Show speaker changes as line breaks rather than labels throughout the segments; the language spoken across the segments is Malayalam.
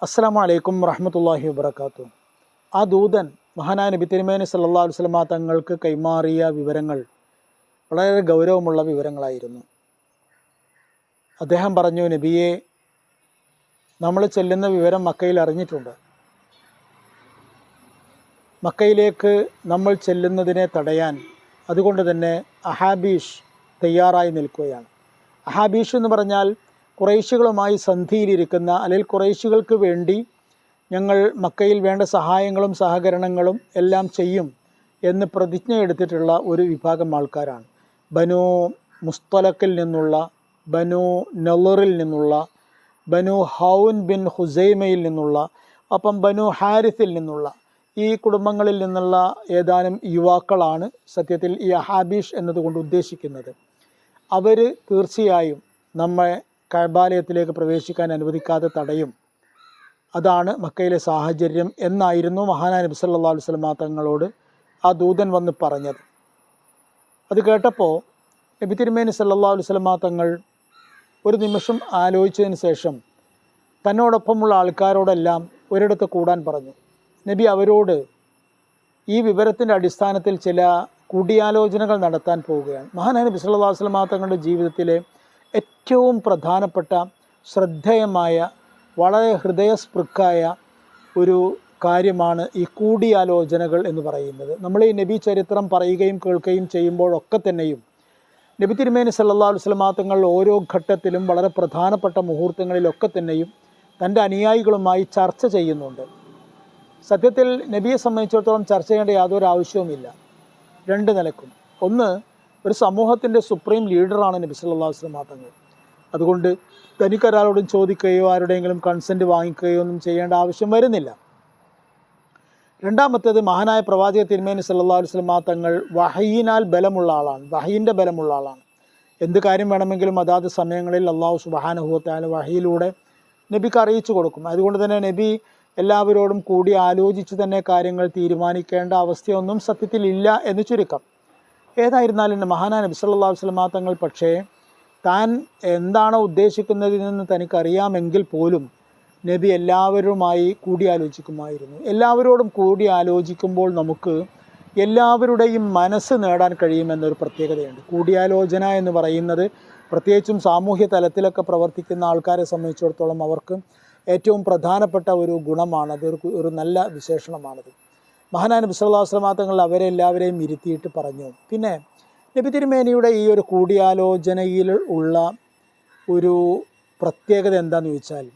അസ്സലാമു അലൈക്കും വറഹ്മത്തുള്ളാഹി വബറകാതുഹു. ആ ദൂതൻ മഹാനായ നബി തിരുമേനി സല്ലല്ലാഹു അലൈഹി വസല്ലമ തങ്ങൾക്ക് കൈമാറിയ വിവരങ്ങൾ വളരെ ഗൗരവമുള്ള വിവരങ്ങളായിരുന്നു. അദ്ദേഹം പറഞ്ഞു, നബിയെ, നമ്മൾ ചെല്ലുന്ന വിവരം മക്കയിൽ അറിഞ്ഞിട്ടുണ്ട്. മക്കയിലേക്ക് നമ്മൾ ചെല്ലുന്നതിനെ തടയാൻ അതുകൊണ്ട് തന്നെ അഹാബീഷ് തയ്യാറായി നിൽക്കുകയാണ്. അഹാബീഷ് എന്ന് പറഞ്ഞാൽ ഖുറൈശികളുമായി സന്ധിയിലിരിക്കുന്ന, അല്ലെങ്കിൽ ഖുറൈശികൾക്ക് വേണ്ടി ഞങ്ങൾ മക്കയിൽ വേണ്ട സഹായങ്ങളും സഹകരണങ്ങളും എല്ലാം ചെയ്യും എന്ന് പ്രതിജ്ഞ എടുത്തിട്ടുള്ള ഒരു വിഭാഗം ആൾക്കാരാണ്. ബനു മുസ്തലക്കിൽ നിന്നുള്ള, ബനു നളറിൽ നിന്നുള്ള, ബനു ഹൗൻ ബിൻ ഹുസൈമയിൽ നിന്നുള്ള, അപ്പം ബനു ഹാരിസിൽ നിന്നുള്ള ഈ കുടുംബങ്ങളിൽ നിന്നുള്ള ഏതാനും യുവാക്കളാണ് സത്യത്തിൽ ഈ അഹാബീഷ് എന്നതുകൊണ്ട് ഉദ്ദേശിക്കുന്നത്. അവർ തീർച്ചയായും നമ്മെ കഅബാലയത്തിലേക്ക് പ്രവേശിക്കാൻ അനുവദിക്കാതെ തടയും. അതാണ് മക്കയിലെ സാഹചര്യം എന്നായിരുന്നു മഹാനായ നബി സല്ലല്ലാഹു അലൈഹി വസല്ലമ തങ്ങളോട് ആ ദൂതൻ വന്ന് പറഞ്ഞത്. അത് കേട്ടപ്പോൾ നബി തിരുമേനി സല്ലല്ലാഹു അലൈഹി വസല്ലമ തങ്ങൾ ഒരു നിമിഷം ആലോചിച്ചതിന് ശേഷം തന്നോടൊപ്പമുള്ള ആൾക്കാരോടെല്ലാം ഒരിടത്ത് കൂടാൻ പറഞ്ഞു. നബി അവരോട് ഈ വിവരത്തിൻ്റെ അടിസ്ഥാനത്തിൽ ചില കൂടിയാലോചനകൾ നടത്താൻ പോവുകയാണ്. മഹാനായ നബി സല്ലല്ലാഹു അലൈഹി വസല്ലമ തങ്ങളുടെ ജീവിതത്തിലെ ഏറ്റവും പ്രധാനപ്പെട്ട, ശ്രദ്ധേയമായ, വളരെ ഹൃദയസ്പൃക്കായ ഒരു കാര്യമാണ് ഈ കൂടിയാലോചനകൾ എന്ന് പറയുന്നത്. നമ്മൾ ഈ നബി ചരിത്രം പറയുകയും കേൾക്കുകയും ചെയ്യുമ്പോഴൊക്കെ തന്നെയും നബി തിരുമേനി സല്ലല്ലാഹു അലൈഹി വസല്ലമ തങ്ങൾ ഓരോ ഘട്ടത്തിലും വളരെ പ്രധാനപ്പെട്ട മുഹൂർത്തങ്ങളിലൊക്കെ തന്നെയും തൻ്റെ അനുയായികളുമായി ചർച്ച ചെയ്യുന്നുണ്ട്. സത്യത്തിൽ നബിയെ സംബന്ധിച്ചിടത്തോളം ചർച്ച ചെയ്യേണ്ട യാതൊരു ആവശ്യവുമില്ല, രണ്ട് നിലക്കും. ഒന്ന്, ഒരു സമൂഹത്തിൻ്റെ സുപ്രീം ലീഡറാണ് നബി സല്ലല്ലാഹു അലൈഹി വസല്ലമ തങ്ങൾ. അതുകൊണ്ട് തനിക്കൊരാളോടും ചോദിക്കുകയോ ആരുടെയെങ്കിലും കൺസെൻറ്റ് വാങ്ങിക്കുകയോ ഒന്നും ചെയ്യേണ്ട ആവശ്യം വരുന്നില്ല. രണ്ടാമത്തേത്, മഹാനായ പ്രവാചക തിരുമേനി സല്ലല്ലാഹു അലൈഹി വസല്ലമ തങ്ങൾ വഹയിനാൽ ബലമുള്ള ആളാണ്, വഹയിൻ്റെ ബലമുള്ള ആളാണ്. എന്ത് കാര്യം വേണമെങ്കിലും അതാത് സമയങ്ങളിൽ അല്ലാഹു സുബ്ഹാനഹു വ തആല വഹയിലൂടെ നബിക്ക് അറിയിച്ചു കൊടുക്കും. അതുകൊണ്ട് തന്നെ നബി എല്ലാവരോടും കൂടി ആലോചിച്ച് തന്നെ കാര്യങ്ങൾ തീരുമാനിക്കേണ്ട അവസ്ഥയൊന്നും സത്യത്തിൽ ഇല്ല എന്ന് ചുരുക്കം. ഏതായിരുന്നാലും മഹാനായ നബി സല്ലല്ലാഹു അലൈഹി വസല്ലമ തങ്ങൾ പക്ഷേ താൻ എന്താണോ ഉദ്ദേശിക്കുന്നതെന്ന് തനിക്കറിയാമെങ്കിൽ പോലും നബി എല്ലാവരുമായി കൂടിയാലോചിക്കുമായിരുന്നു. എല്ലാവരോടും കൂടിയാലോചിക്കുമ്പോൾ നമുക്ക് എല്ലാവരുടെയും മനസ്സ് നേടാൻ കഴിയുമെന്നൊരു പ്രത്യേകതയുണ്ട്. കൂടിയാലോചന എന്ന് പറയുന്നത് പ്രത്യേകിച്ചും സാമൂഹ്യ തലത്തിലൊക്കെ പ്രവർത്തിക്കുന്ന ആൾക്കാരെ സംബന്ധിച്ചിടത്തോളം അവർക്ക് ഏറ്റവും പ്രധാനപ്പെട്ട ഒരു ഗുണമാണ്, ഒരു നല്ല വിശേഷണമാണത്. മഹാനായ നബി സല്ലല്ലാഹു അലൈഹി വസല്ലമ തങ്ങൾ അവരെ എല്ലാവരെയും ഇരുത്തിയിട്ട് പറഞ്ഞു. പിന്നെ നബി തിരുമേനിയുടെ ഈ ഒരു കൂടിയാലോചനയിൽ ഉള്ള ഒരു പ്രത്യേകത എന്താണെന്ന് ചോദിച്ചാൽ,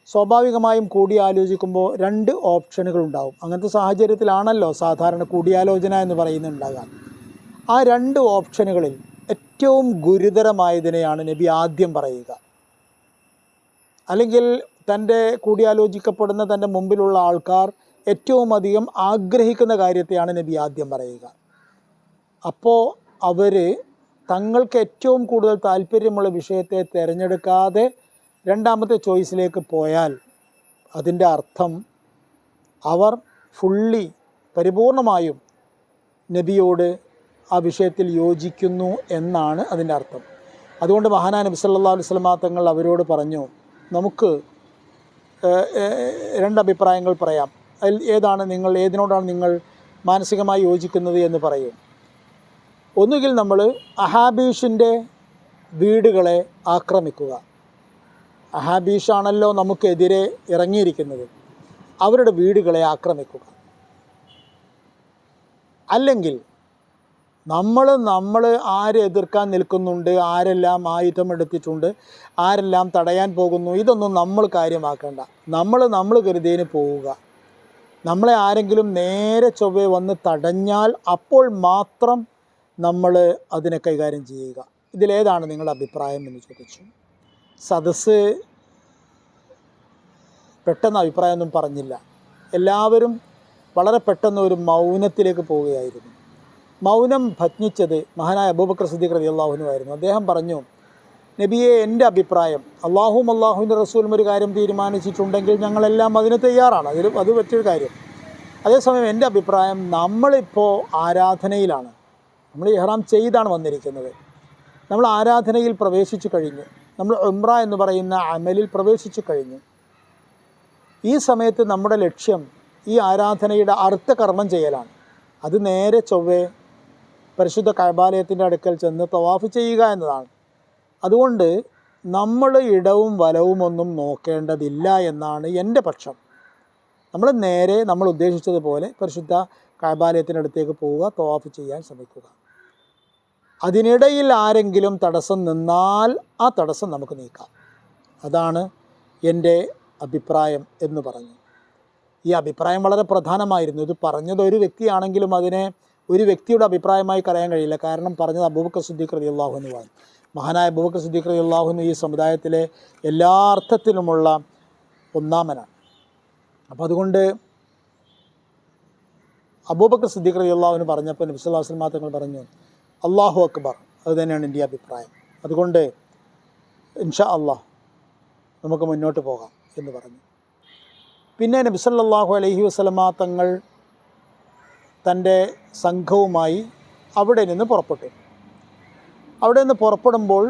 സ്വാഭാവികമായും കൂടിയാലോചിക്കുമ്പോൾ രണ്ട് ഓപ്ഷനുകൾ ഉണ്ടാവും. അങ്ങനത്തെ സാഹചര്യത്തിലാണല്ലോ സാധാരണ കൂടിയാലോചന എന്ന് പറയുന്നുണ്ടാകുക. ആ രണ്ട് ഓപ്ഷനുകളിൽ ഏറ്റവും ഗുരുതരമായതിനെയാണ് നബി ആദ്യം പറയുക. അല്ലെങ്കിൽ തൻ്റെ കൂടിയാലോചിക്കപ്പെടുന്ന തൻ്റെ മുമ്പിലുള്ള ആൾക്കാർ ഏറ്റവും അധികം ആഗ്രഹിക്കുന്ന കാര്യത്തെയാണ് നബി ആദ്യം പറയുക. അപ്പോൾ അവർ തങ്ങൾക്ക് ഏറ്റവും കൂടുതൽ താല്പര്യമുള്ള വിഷയത്തെ തിരഞ്ഞെടുക്കാതെ രണ്ടാമത്തെ ചോയ്സിലേക്ക് പോയാൽ അതിൻ്റെ അർത്ഥം അവർ പരിപൂർണമായും നബിയോട് ആ വിഷയത്തിൽ യോജിക്കുന്നു എന്നാണ് അതിൻ്റെ അർത്ഥം. അതുകൊണ്ട് മഹാനായ നബി സല്ലല്ലാഹു അലൈഹി വസല്ലമ തങ്ങൾ അവരോട് പറഞ്ഞു, നമുക്ക് രണ്ടഭിപ്രായങ്ങൾ പറയാം. അതിൽ ഏതിനോടാണ് നിങ്ങൾ മാനസികമായി യോജിക്കുന്നത് എന്ന് പറയും. ഒന്നുകിൽ നമ്മൾ അഹാബീഷിൻ്റെ വീടുകളെ ആക്രമിക്കുക. അഹാബീഷാണല്ലോ നമുക്കെതിരെ ഇറങ്ങിയിരിക്കുന്നത്, അവരുടെ വീടുകളെ ആക്രമിക്കുക. അല്ലെങ്കിൽ നമ്മൾ ആരെ എതിർക്കാൻ നിൽക്കുന്നുണ്ട്, ആരെല്ലാം ആയുധം എടുത്തിട്ടുണ്ട്, ആരെല്ലാം തടയാൻ പോകുന്നു, ഇതൊന്നും നമ്മൾ കാര്യമാക്കേണ്ട. നമ്മൾ കരുതിയതിന് പോവുക. നമ്മളെ ആരെങ്കിലും നേരെ ചൊവ്വേ വന്ന് തടഞ്ഞാൽ അപ്പോൾ മാത്രം നമ്മൾ അതിനെ കൈകാര്യം ചെയ്യുക. ഇതിലേതാണ് നിങ്ങളുടെ അഭിപ്രായം എന്ന് ചോദിച്ചു. സദസ്സ് പെട്ടെന്ന് അഭിപ്രായമൊന്നും പറഞ്ഞില്ല. എല്ലാവരും വളരെ പെട്ടെന്ന് ഒരു മൗനത്തിലേക്ക് പോവുകയായിരുന്നു. മൗനം ഭജ്ഞിച്ചത് മഹാനായ അബൂബക്കർ സിദ്ദീഖ് റളിയല്ലാഹു അൻഹു ആയിരുന്നു. അദ്ദേഹം പറഞ്ഞു, നബിയെ, എൻ്റെ അഭിപ്രായം, അള്ളാഹുവിൻ്റെ റസൂലും ഒരു കാര്യം തീരുമാനിച്ചിട്ടുണ്ടെങ്കിൽ ഞങ്ങളെല്ലാം അതിന് തയ്യാറാണ്. അത് മറ്റൊരു കാര്യം. അതേസമയം എൻ്റെ അഭിപ്രായം, നമ്മളിപ്പോൾ ആരാധനയിലാണ്, നമ്മൾ ഇഹ്റാം ചെയ്താണ് വന്നിരിക്കുന്നത്. നമ്മൾ ആരാധനയിൽ പ്രവേശിച്ചു കഴിഞ്ഞു, നമ്മൾ ഉംറ എന്ന് പറയുന്ന അമലിൽ പ്രവേശിച്ചു കഴിഞ്ഞു. ഈ സമയത്ത് നമ്മുടെ ലക്ഷ്യം ഈ ആരാധനയുടെ അർത്ഥകർമ്മം ചെയ്യലാണ്. അത് നേരെ ചൊവ്വേ പരിശുദ്ധ കഅബാലയത്തിൻ്റെ അടുക്കൽ ചെന്ന് തവാഫ് ചെയ്യുക എന്നതാണ്. അതുകൊണ്ട് നമ്മൾ ഇടവും വലവും ഒന്നും നോക്കേണ്ടതില്ല എന്നാണ് എൻ്റെ പക്ഷം. നമ്മൾ നേരെ നമ്മൾ ഉദ്ദേശിച്ചതുപോലെ പരിശുദ്ധ കഅബാലയത്തിനടുത്തേക്ക് പോവുക, തവാഫ് ചെയ്യാൻ ശ്രമിക്കുക. അതിനിടയിൽ ആരെങ്കിലും തടസ്സം നിന്നാൽ ആ തടസ്സം നമുക്ക് നീക്കാം. അതാണ് എൻ്റെ അഭിപ്രായം എന്ന് പറഞ്ഞു. ഈ അഭിപ്രായം വളരെ പ്രധാനമായിരുന്നു. ഇത് പറഞ്ഞത് ഒരു വ്യക്തിയാണെങ്കിലും അതിനെ ഒരു വ്യക്തിയുടെ അഭിപ്രായമായി പറയാൻ കഴിയില്ല. കാരണം പറഞ്ഞത് അബൂബക്കർ സിദ്ദീഖ് റളിയല്ലാഹു അൻഹുവാണ്. മഹാനായ അബൂബക്കർ സിദ്ദീഖ് റളിയല്ലാഹു അൻഹു ഈ സമുദായത്തിലെ എല്ലാ അർത്ഥത്തിലുമുള്ള ഒന്നാമനാണ്. അപ്പോൾ അതുകൊണ്ട് അബൂബക്കർ സിദ്ദീഖ് റളിയല്ലാഹു അൻഹു പറഞ്ഞപ്പോൾ നബി സല്ലല്ലാഹു അലൈഹി വസല്ലം തങ്ങൾ പറഞ്ഞു, അല്ലാഹു അക്ബർ. അത് തന്നെയാണ് എൻ്റെ അഭിപ്രായം. അതുകൊണ്ട് ഇൻഷാ അല്ലാഹ് നമുക്ക് മുന്നോട്ട് പോകാം എന്ന് പറഞ്ഞു. പിന്നെ നബി സല്ലല്ലാഹു അലൈഹി വസല്ലം തങ്ങൾ തൻ്റെ സംഘവുമായി അവിടെ നിന്ന് പുറപ്പെട്ടു. അവിടെ നിന്ന് പുറപ്പെടുമ്പോൾ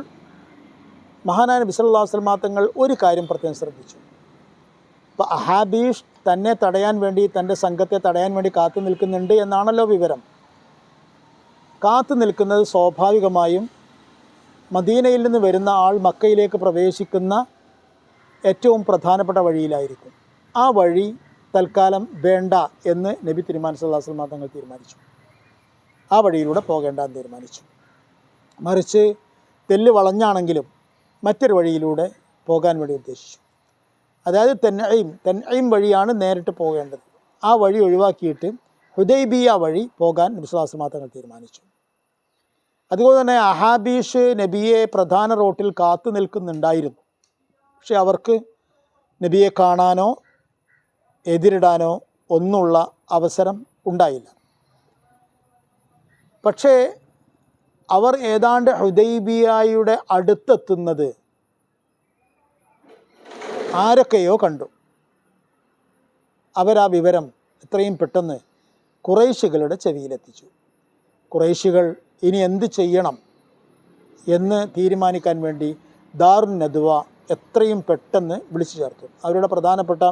മഹാനായ നബി സല്ലല്ലാഹു അലൈഹി വസല്ലം തങ്ങൾ ഒരു കാര്യം പ്രത്യേകം ശ്രദ്ധിച്ചു. അപ്പോൾ അഹാബീഷ് തന്നെ തടയാൻ വേണ്ടി, തൻ്റെ സംഘത്തെ തടയാൻ വേണ്ടി കാത്തു നിൽക്കുന്നുണ്ട് എന്നാണല്ലോ വിവരം. കാത്തു നിൽക്കുന്നത് സ്വാഭാവികമായും മദീനയിൽ നിന്ന് വരുന്ന ആൾ മക്കയിലേക്ക് പ്രവേശിക്കുന്ന ഏറ്റവും പ്രധാനപ്പെട്ട വഴിയിലായിരിക്കും. ആ വഴി തൽക്കാലം വേണ്ട എന്ന് നബി തിരുമേനി സല്ലല്ലാഹു അലൈഹി വസല്ലം തങ്ങൾ തീരുമാനിച്ചു. ആ വഴിയിലൂടെ പോകേണ്ടെന്ന് തീരുമാനിച്ചു. മറിച്ച് തെല്ല് വളഞ്ഞാണെങ്കിലും മറ്റൊരു വഴിയിലൂടെ പോകാൻ വേണ്ടി ഉദ്ദേശിച്ചു. അതായത് തൻഈം വഴിയാണ് നേരിട്ട് പോകേണ്ടത്. ആ വഴി ഒഴിവാക്കിയിട്ട് ഹുദൈബിയ വഴി പോകാൻ നബി സല്ലല്ലാഹു അലൈഹി വസല്ലം തങ്ങൾ തീരുമാനിച്ചു. അതുപോലെ തന്നെ അഹാബീഷ് നബിയെ പ്രധാന റോട്ടിൽ കാത്തു നിൽക്കുന്നുണ്ടായിരുന്നു. പക്ഷെ അവർക്ക് നബിയെ കാണാനോ എതിരിടാനോ ഒന്നുള്ള അവസരം ഉണ്ടായില്ല. പക്ഷേ അവർ ഏതാണ്ട് ഹുദൈബിയയുടെ അടുത്തെത്തുന്നത് ആരൊക്കെയോ കണ്ടു. അവരാ വിവരം എത്രയും പെട്ടെന്ന് ഖുറൈശികളുടെ ചെവിയിലെത്തിച്ചു. ഖുറൈശികൾ ഇനി എന്ത് ചെയ്യണം എന്ന് തീരുമാനിക്കാൻ വേണ്ടി ദാറുൻ നദ്വ എത്രയും പെട്ടെന്ന് വിളിച്ചു ചേർത്തു. അവരുടെ പ്രധാനപ്പെട്ട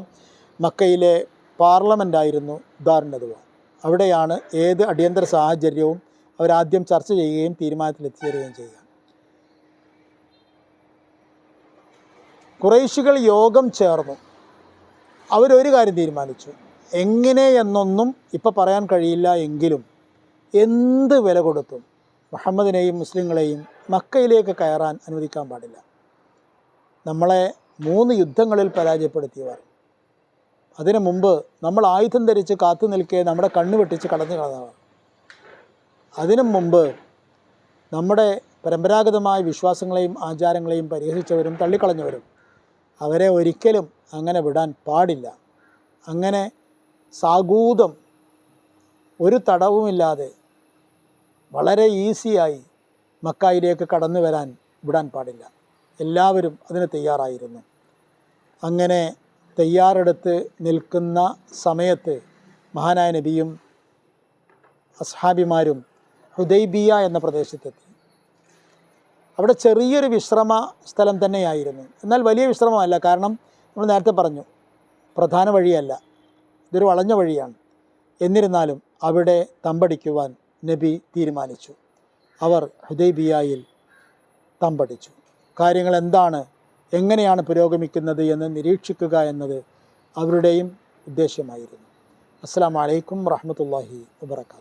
മക്കയിലെ പാർലമെൻറ്റായിരുന്നു ദാറുൻ നദ്വ. അവിടെയാണ് ഏത് അടിയന്തര സാഹചര്യവും അവരാദ്യം ചർച്ച ചെയ്യുകയും തീരുമാനത്തിലെത്തിച്ചേരുകയും ചെയ്യുക. ഖുറൈശികൾ യോഗം ചേർന്നു. അവരൊരു കാര്യം തീരുമാനിച്ചു. എങ്ങനെയെന്നൊന്നും ഇപ്പം പറയാൻ കഴിയില്ല എങ്കിലും എന്ത് വില കൊടുത്തും മുഹമ്മദിനെയും മുസ്ലിങ്ങളെയും മക്കയിലേക്ക് കയറാൻ അനുവദിക്കാൻ പാടില്ല. നമ്മളെ 3 യുദ്ധങ്ങളിൽ പരാജയപ്പെടുത്തിയവർ, അതിനു മുമ്പ് നമ്മൾ ആയുധം ധരിച്ച് കാത്തു നിൽക്കെ നമ്മുടെ കണ്ണ് വെട്ടിച്ച് കടന്നു കളഞ്ഞവർ, അതിനു മുമ്പ് നമ്മുടെ പരമ്പരാഗതമായ വിശ്വാസങ്ങളെയും ആചാരങ്ങളെയും പരിഹസിച്ചവരും തള്ളിക്കളഞ്ഞവരും, അവരെ ഒരിക്കലും അങ്ങനെ വിടാൻ പാടില്ല. അങ്ങനെ സാഗൂതം ഒരു തടവുമില്ലാതെ വളരെ ഈസിയായി മക്കായിലേക്ക് കടന്നു വരാൻ വിടാൻ പാടില്ല. എല്ലാവരും അതിന് തയ്യാറായിരുന്നു. അങ്ങനെ തയ്യാറെടുത്ത് നിൽക്കുന്ന സമയത്ത് മഹാനായ നബിയും അസ്ഹാബിമാരും ഹുദൈബിയ എന്ന പ്രദേശത്തെത്തി. അവിടെ ചെറിയൊരു വിശ്രമ സ്ഥലം തന്നെയായിരുന്നു. എന്നാൽ വലിയ വിശ്രമമല്ല. കാരണം നമ്മൾ നേരത്തെ പറഞ്ഞു, പ്രധാന വഴിയല്ല, ഇതൊരു വളഞ്ഞ വഴിയാണ്. എന്നിരുന്നാലും അവിടെ തമ്പടിക്കുവാൻ നബി തീരുമാനിച്ചു. അവർ ഹുദൈബിയയിൽ തമ്പടിച്ചു. കാര്യങ്ങൾ എന്താണ്, എങ്ങനെയാണ് പുരോഗമിക്കുന്നത് എന്ന് നിരീക്ഷിക്കുക എന്നത് അവരുടെയും ഉദ്ദേശ്യമായിരുന്നു. അസ്സലാമു അലൈക്കും വറഹ്മത്തുള്ളാഹി വബറകാതുഹു.